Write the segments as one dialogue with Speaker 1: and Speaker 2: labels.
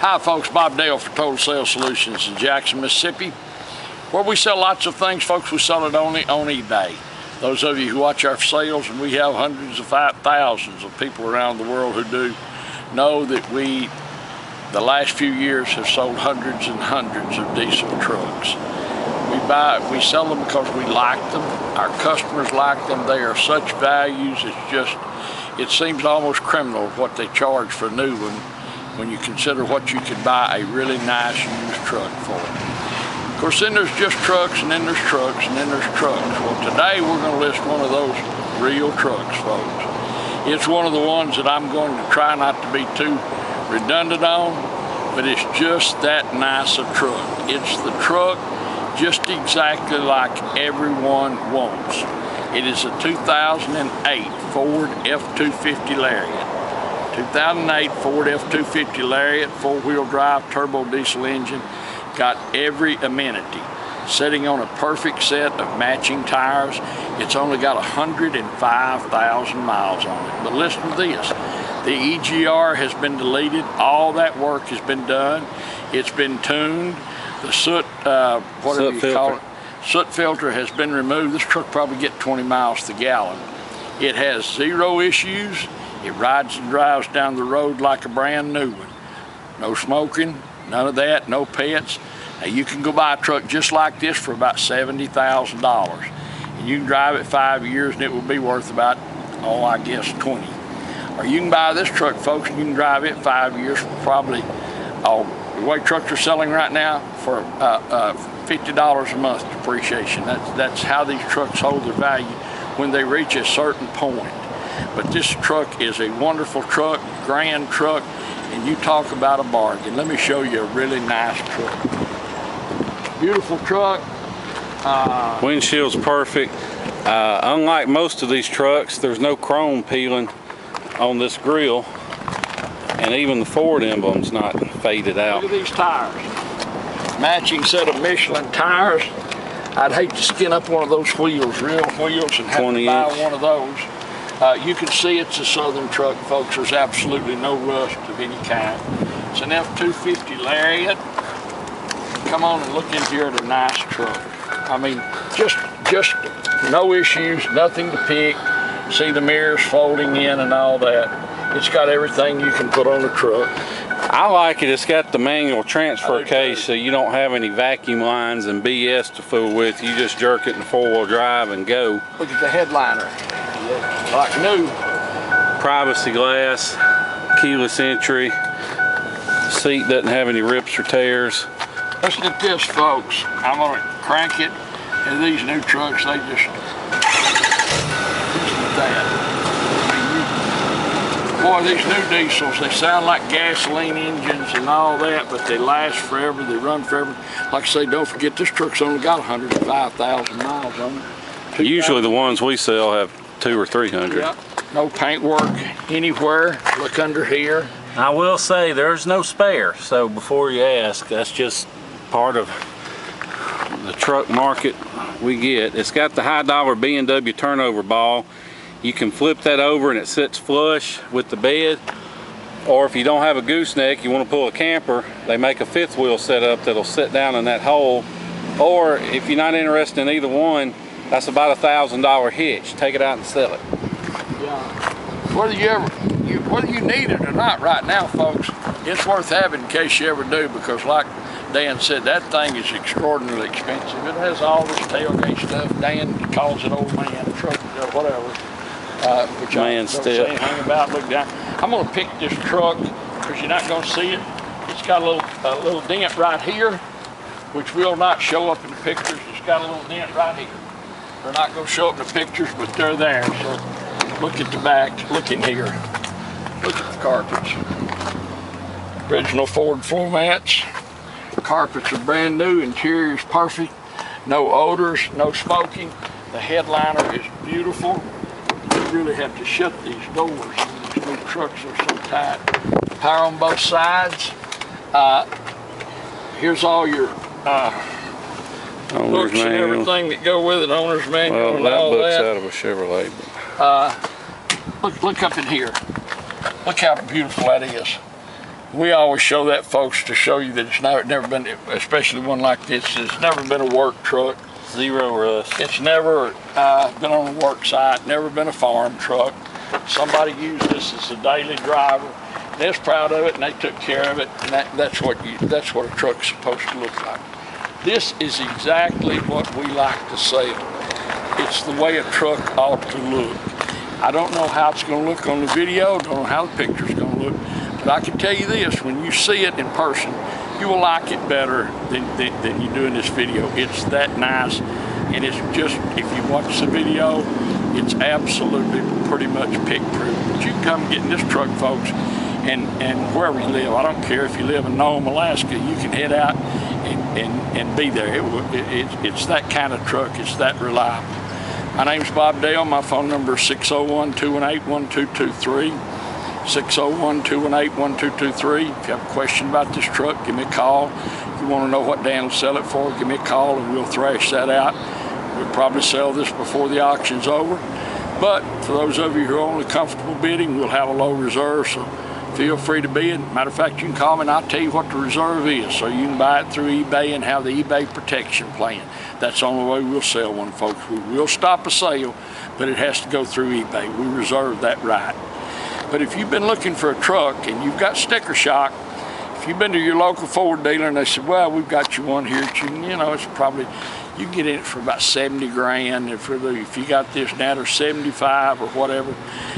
Speaker 1: Hi folks, Bob Dale for Total Sales Solutions in Jackson, Mississippi, where we sell lots of things. Folks, we sell it only on eBay. Those of you who watch our sales, and we have hundreds of thousands of people around the world who do, know that we, the last few years, have sold hundreds and hundreds of diesel trucks. We sell them because we like them. Our customers like them. They are such values. It seems almost criminal what they charge for a new one when you consider what you could buy a really nice used truck for. Of course, then there's just trucks, and then there's trucks, and then there's trucks. Well, today we're going to list one of those real trucks, folks. It's one of the ones that I'm going to try not to be too redundant on, but it's just that nice a truck. It's the truck just exactly like everyone wants. It is a 2008 Ford F250 Lariat. 2008 Ford F250 Lariat, four-wheel drive, turbo diesel engine, got every amenity. Sitting on a perfect set of matching tires. It's only got 105,000 miles on it. But listen to this, the EGR has been deleted. All that work has been done. It's been tuned. The soot, whatever you call it, soot filter has been removed. This truck probably get 20 miles to the gallon. It has zero issues. It rides and drives down the road like a brand new one. No smoking, none of that, no pets. Now you can go buy a truck just like this for about $70,000. And you can drive it 5 years and it will be worth about, oh, I guess 20. Or you can buy this truck, folks, and you can drive it 5 years for probably, the way trucks are selling right now, for $50 a month depreciation. That's how these trucks hold their value when they reach a certain point. But this truck is a wonderful truck, grand truck, and you talk about a bargain. Let me show you a really nice truck. Beautiful truck.
Speaker 2: Windshield's perfect. Unlike most of these trucks, there's no chrome peeling on this grille, and even the Ford emblem's not faded out.
Speaker 1: Look at these tires. Matching set of Michelin tires. I'd hate to skin up one of those wheels, real wheels, and have to buy one of those. You can see it's a Southern truck, folks. There's absolutely no rust of any kind. It's an F250 Lariat. Come on and look in here at a nice truck. I mean, just no issues, nothing to pick. See the mirrors folding in and all that. It's got everything you can put on a truck.
Speaker 2: I like it. It's got the manual transfer case, so you don't have any vacuum lines and BS to fool with. You just jerk it in four-wheel drive and go.
Speaker 1: Look at the headliner. Like new.
Speaker 2: Privacy glass, keyless entry. Seat doesn't have any rips or tears.
Speaker 1: Listen at this, folks. I'm going to crank it, and these new trucks, they just, listen to that. Boy, these new diesels, they sound like gasoline engines and all that, but they last forever, they run forever. Like I say, don't forget, this truck's only got 105,000 miles on it.
Speaker 2: Usually the ones we sell have 200 or 300.
Speaker 1: Yep. No paint work anywhere. Look under here.
Speaker 2: I will say there's no spare, so before you ask, that's just part of the truck market we get. It's got the high dollar B&W turnover ball. You can flip that over and it sits flush with the bed. Or if you don't have a gooseneck, you want to pull a camper, they make a fifth wheel setup that'll sit down in that hole. Or if you're not interested in either one, that's about $1,000 hitch. Take it out and sell it.
Speaker 1: Yeah. Whether you need it or not right now, folks, it's worth having in case you ever do, because like Dan said, that thing is extraordinarily expensive. It has all this tailgate stuff. Dan calls it old man truck, whatever. Which
Speaker 2: man
Speaker 1: I don't say anything about. Look down. I'm going to pick this truck because you're not going to see it. It's got a little dent right here, which will not show up in the pictures. It's got a little dent right here. They're not going to show up in the pictures, but they're there. So look at the back. Look in here. Look at the carpets. Original Ford floor mats. Carpets are brand new. Interior is perfect. No odors, no smoking. The headliner is beautiful. You really have to shut these doors. These new trucks are so tight. Power on both sides. Here's all your books and everything that go with it, owner's manual and all that.
Speaker 2: Well, that book's out of a Chevrolet.
Speaker 1: Look up in here. Look how beautiful that is. We always show that, folks, to show you that it's never been, especially one like this, it's never been a work truck.
Speaker 2: Zero rust.
Speaker 1: It's never been on a work site, never been a farm truck. Somebody used this as a daily driver. They're proud of it, and they took care of it, and that's what a truck's supposed to look like. This is exactly what we like to sell. It's the way a truck ought to look. I don't know how it's going to look on the video, don't know how the picture's going to look, but I can tell you this, when you see it in person, you will like it better than you do in this video. It's that nice, and it's just, if you watch the video, it's absolutely pretty much pick-proof. But you can come get in this truck, folks, and wherever you live. I don't care if you live in Nome, Alaska, you can head out and be there. It's that kind of truck. It's that reliable. My name's Bob Dale. My phone number is 601-218-1223. 601-218-1223. If you have a question about this truck, give me a call. If you want to know what Dan will sell it for, give me a call and we'll thrash that out. We'll probably sell this before the auction's over. But for those of you who are only comfortable bidding, we'll have a low reserve, so feel free to bid. Matter of fact, you can call me and I'll tell you what the reserve is, so you can buy it through eBay and have the eBay protection plan. That's the only way we'll sell one, folks. We will stop a sale, but it has to go through eBay. We reserve that right. But if you've been looking for a truck and you've got sticker shock, if you've been to your local Ford dealer and they said, well, we've got you one here, you know, it's probably, you can get in it for about 70 grand. And if you got this now, they're 75 or whatever.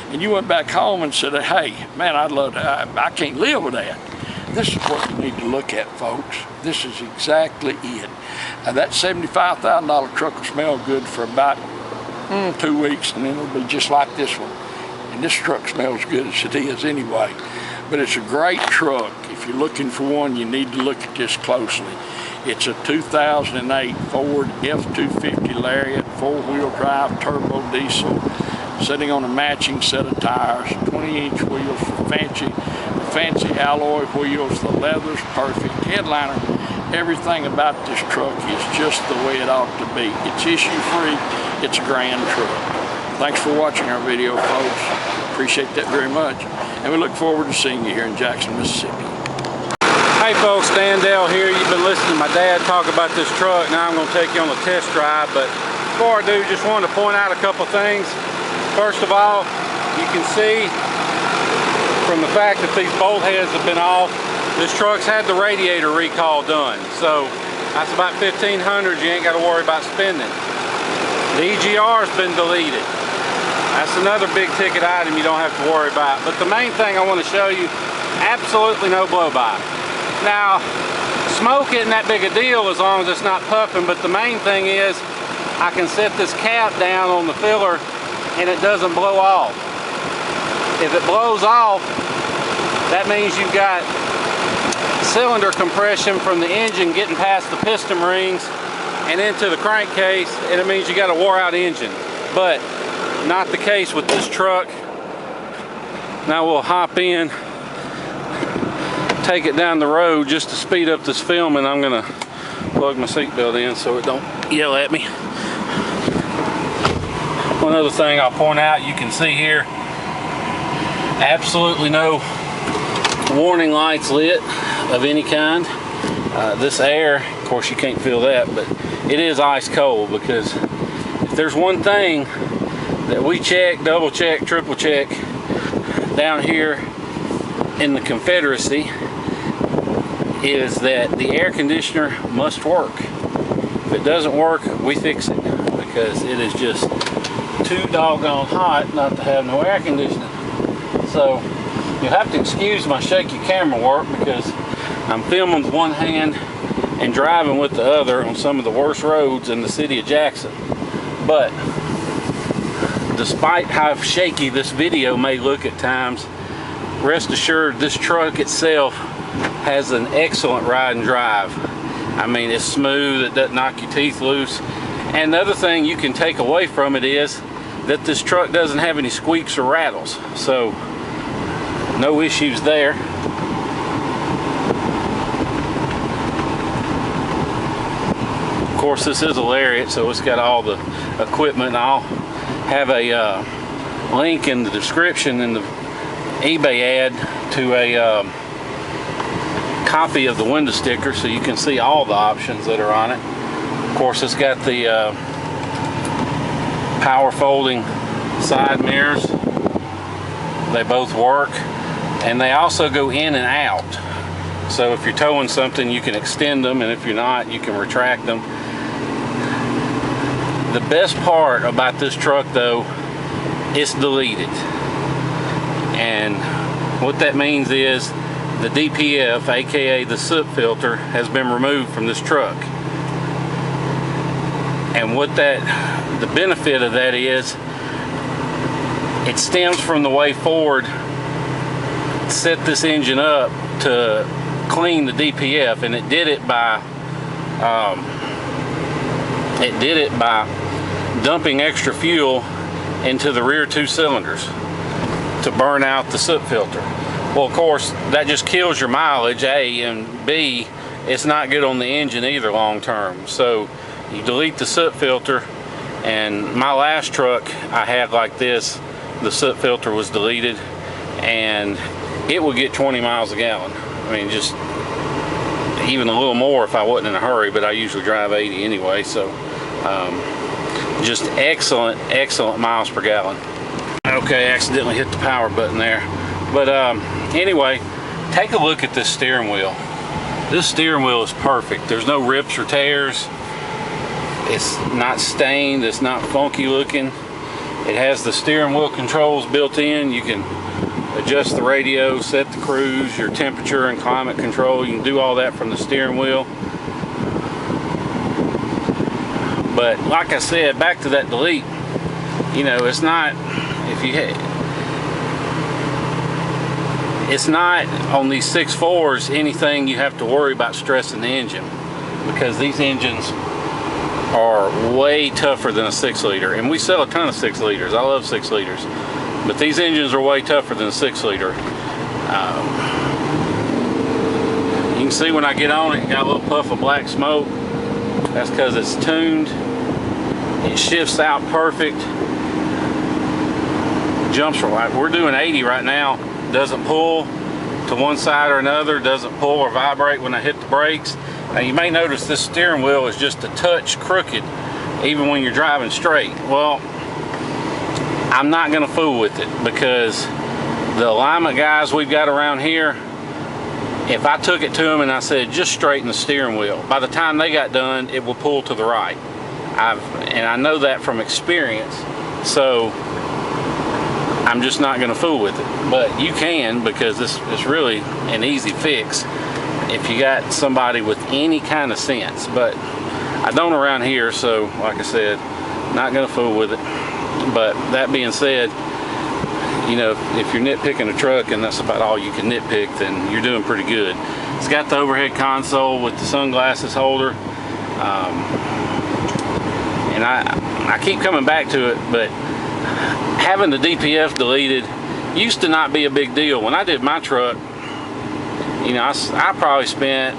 Speaker 1: And you went back home and said, hey, man, I'd love to, I can't live with that. This is what you need to look at, folks. This is exactly it. That $75,000 truck will smell good for about 2 weeks, and then it'll be just like this one. And this truck smells good as it is anyway. But it's a great truck. If you're looking for one, you need to look at this closely. It's a 2008 Ford F250 Lariat, 4-wheel drive, turbo diesel, sitting on a matching set of tires, 20-inch wheels for fancy alloy wheels. The leather's perfect. Headliner, everything about this truck is just the way it ought to be. It's issue-free. It's a grand truck. Thanks for watching our video, folks. Appreciate that very much. And we look forward to seeing you here in Jackson, Mississippi.
Speaker 2: Hey folks, Dan Dale here. You've been listening to my dad talk about this truck. Now I'm going to take you on a test drive. But before I do, just wanted to point out a couple things. First of all, you can see from the fact that these bolt heads have been off, this truck's had the radiator recall done. So that's about $1,500 you ain't got to worry about spending. The EGR's been deleted. That's another big ticket item you don't have to worry about. But the main thing I want to show you, absolutely no blow-by. Now, smoke isn't that big a deal as long as it's not puffing, but the main thing is I can set this cap down on the filler and it doesn't blow off. If it blows off, that means you've got cylinder compression from the engine getting past the piston rings and into the crankcase, and it means you got a wore out engine. But not the case with this truck. Now we'll hop in, take it down the road just to speed up this film, and I'm gonna plug my seatbelt in so it don't yell at me. One other thing I'll point out, you can see here, absolutely no warning lights lit of any kind. This air, of course you can't feel that, but it is ice cold, because if there's one thing that we check, double check, triple check down here in the Confederacy, is that the air conditioner must work. If it doesn't work, we fix it, because it is just too doggone hot not to have no air conditioning. So you'll have to excuse my shaky camera work, because I'm filming with one hand and driving with the other on some of the worst roads in the city of Jackson. But despite how shaky this video may look at times, rest assured this truck itself has an excellent ride and drive. I mean, it's smooth, it doesn't knock your teeth loose. And the other thing you can take away from it is that this truck doesn't have any squeaks or rattles. So no issues there. Of course, this is a Lariat, so it's got all the equipment. I'll have a link in the description in the eBay ad to a copy of the window sticker so you can see all the options that are on it. Of course, it's got the power folding side mirrors. They both work, and they also go in and out. So if you're towing something, you can extend them, and if you're not, you can retract them. The best part about this truck, though, it's deleted. And what that means is the DPF, aka the soot filter, has been removed from this truck. And what the benefit of that is, it stems from the way Ford set this engine up to clean the DPF, and it did it by dumping extra fuel into the rear two cylinders to burn out the soot filter. Well, of course, that just kills your mileage, A, and B, it's not good on the engine either long term. So you delete the soot filter, and my last truck I had like this, the soot filter was deleted, and it would get 20 miles a gallon. I mean, just even a little more if I wasn't in a hurry, but I usually drive 80 anyway, so just excellent miles per gallon. Okay, accidentally hit the power button there. But anyway, take a look at this steering wheel. This steering wheel is perfect. There's no rips or tears. It's not stained, it's not funky looking. It has the steering wheel controls built in. You can adjust the radio, set the cruise, your temperature and climate control. You can do all that from the steering wheel. But like I said, back to that delete, you know, it's not, it's not on these 6.4s anything you have to worry about stressing the engine, because these engines are way tougher than a 6-liter, and we sell a ton of 6-liters. I love 6 liters, but these engines are way tougher than a 6-liter. You can see when I get on it, got a little puff of black smoke. That's because it's tuned. It shifts out perfect. Jumps from, we're doing 80 right now. Doesn't pull to one side or another. Doesn't pull or vibrate when I hit the brakes. Now you may notice this steering wheel is just a touch crooked, even when you're driving straight. Well, I'm not going to fool with it, because the alignment guys we've got around here, if I took it to them and I said just straighten the steering wheel, by the time they got done, it will pull to the right. And I know that from experience, so I'm just not going to fool with it. But you can, because this is really an easy fix if you got somebody with any kind of sense. But I don't around here, so like I said, not going to fool with it. But that being said, you know, if you're nitpicking a truck and that's about all you can nitpick, then you're doing pretty good. It's got the overhead console with the sunglasses holder. And I keep coming back to it, but having the DPF deleted used to not be a big deal. When I did my truck, you know, I probably spent,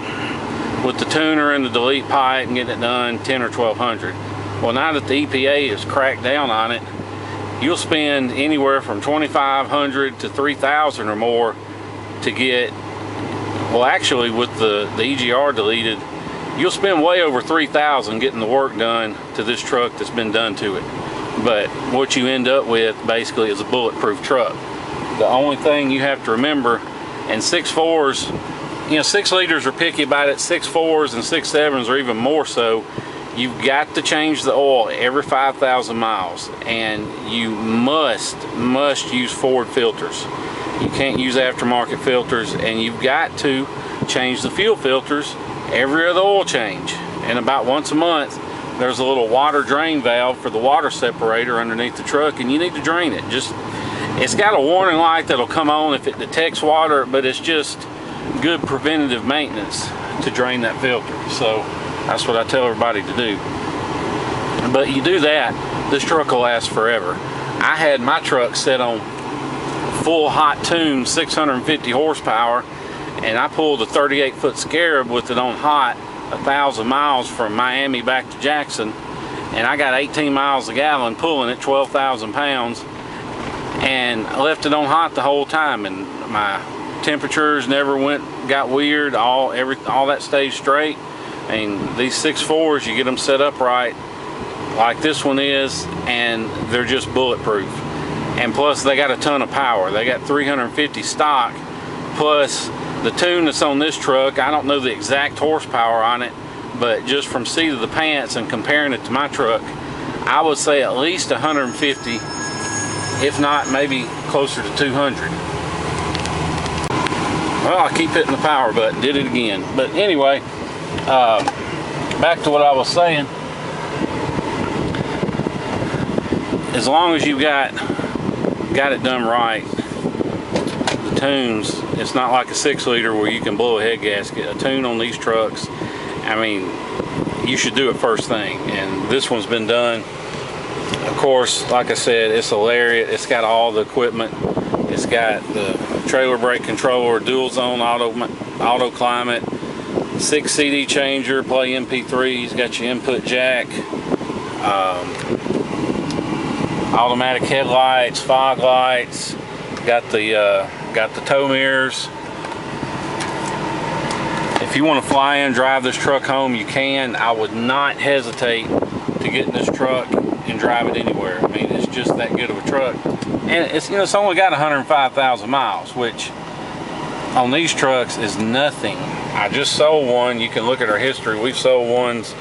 Speaker 2: with the tuner and the delete pipe and getting it done, $1,000 or $1,200. Well, now that the EPA has cracked down on it, you'll spend anywhere from $2,500 to $3,000 or more to get, well, actually with the EGR deleted, you'll spend way over $3,000 getting the work done to this truck that's been done to it. But what you end up with basically is a bulletproof truck. The only thing you have to remember, and 6.4s, you know, 6-liters are picky about it. 6.4s and 6.7s are even more so. You've got to change the oil every 5,000 miles, and you must use Ford filters. You can't use aftermarket filters, and you've got to change the fuel filters every other oil change. And about once a month, there's a little water drain valve for the water separator underneath the truck, and you need to drain it. It's got a warning light that'll come on if it detects water, but it's just good preventative maintenance to drain that filter. So that's what I tell everybody to do. But you do that, this truck will last forever. I had my truck set on full hot tune, 650 horsepower, and I pulled a 38-foot Scarab with it on hot, 1,000 miles from Miami back to Jackson, and I got 18 miles a gallon pulling it, 12,000 pounds, and I left it on hot the whole time, and my temperatures never got weird. All that stays straight. And these 6.4s, you get them set up right, like this one is, and they're just bulletproof. And plus, they got a ton of power. They got 350 stock, plus the tune that's on this truck. I don't know the exact horsepower on it, but just from seat of the pants and comparing it to my truck, I would say at least 150, if not maybe closer to 200. Well, I keep hitting the power button, did it again. But anyway, back to what I was saying. As long as you got it done right, the tunes, it's not like a 6-liter where you can blow a head gasket. A tune on these trucks, I mean, you should do it first thing. And this one's been done. Of course, like I said, it's a Lariat. It's got all the equipment. It's got the trailer brake controller, dual zone auto climate, 6 CD changer, play MP3s, got your input jack, automatic headlights, fog lights, got the tow mirrors. If you want to fly in, drive this truck home, you can. I would not hesitate to get in this truck and drive it anywhere. I mean, it's just that good of a truck. And it's, you know, it's only got 105,000 miles, which on these trucks is nothing. I just sold one. You can look at our history. We've sold ones,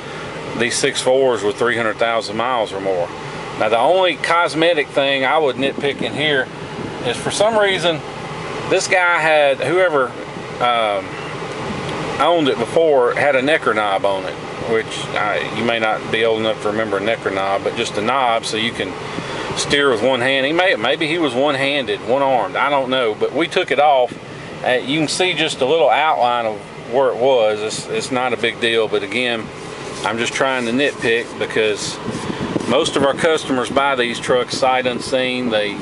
Speaker 2: these 6.4s with 300,000 miles or more. Now, the only cosmetic thing I would nitpick in here is, for some reason, this guy had, whoever owned it before, had a necker knob on it, which you may not be old enough to remember a necker knob, but just a knob so you can steer with one hand. Maybe he was one-handed, one-armed, I don't know, but we took it off. You can see just a little outline of where it was. It's not a big deal, but again, I'm just trying to nitpick because most of our customers buy these trucks sight unseen. They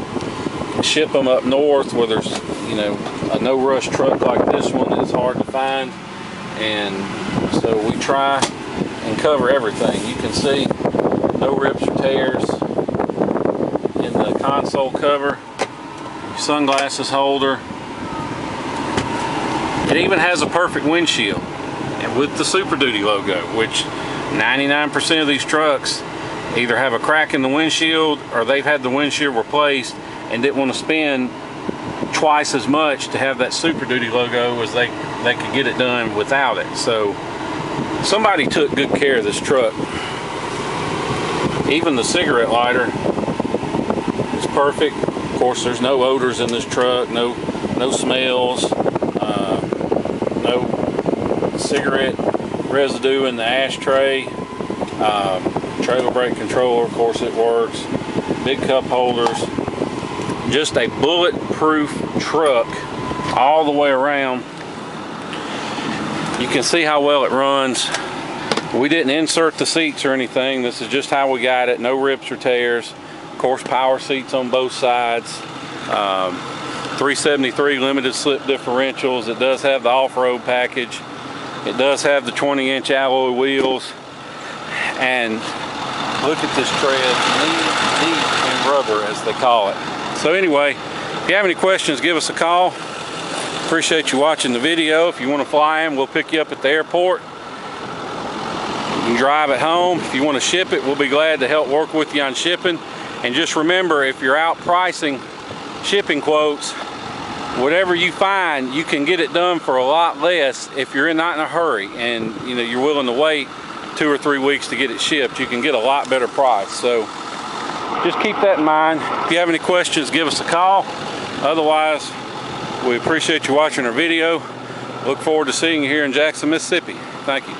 Speaker 2: ship them up north where there's, you know, a no-rush truck like this one that's hard to find, and so we try and cover everything. You can see no rips or tears in the console cover, sunglasses holder. It even has a perfect windshield, and with the Super Duty logo, which 99% of these trucks either have a crack in the windshield or they've had the windshield replaced and didn't want to spend twice as much to have that Super Duty logo as they could get it done without it. So somebody took good care of this truck. Even the cigarette lighter is perfect. Of course, there's no odors in this truck, no smells, no cigarette residue in the ashtray. Trailer brake controller, of course it works. Big cup holders. Just a bulletproof truck all the way around. You can see how well it runs. We didn't insert the seats or anything. This is just how we got it. No rips or tears. Of course, power seats on both sides. 373 limited slip differentials. It does have the off-road package. It does have the 20-inch alloy wheels. And look at this tread, knee in rubber, as they call it. So anyway, if you have any questions, give us a call. Appreciate you watching the video. If you want to fly in, we'll pick you up at the airport. You can drive it home. If you want to ship it, we'll be glad to help work with you on shipping. And just remember, if you're out pricing shipping quotes, whatever you find, you can get it done for a lot less if you're not in a hurry and you know you're willing to wait 2 or 3 weeks to get it shipped. You can get a lot better price. So just keep that in mind. If you have any questions, give us a call. Otherwise, we appreciate you watching our video. Look forward to seeing you here in Jackson, Mississippi. Thank you.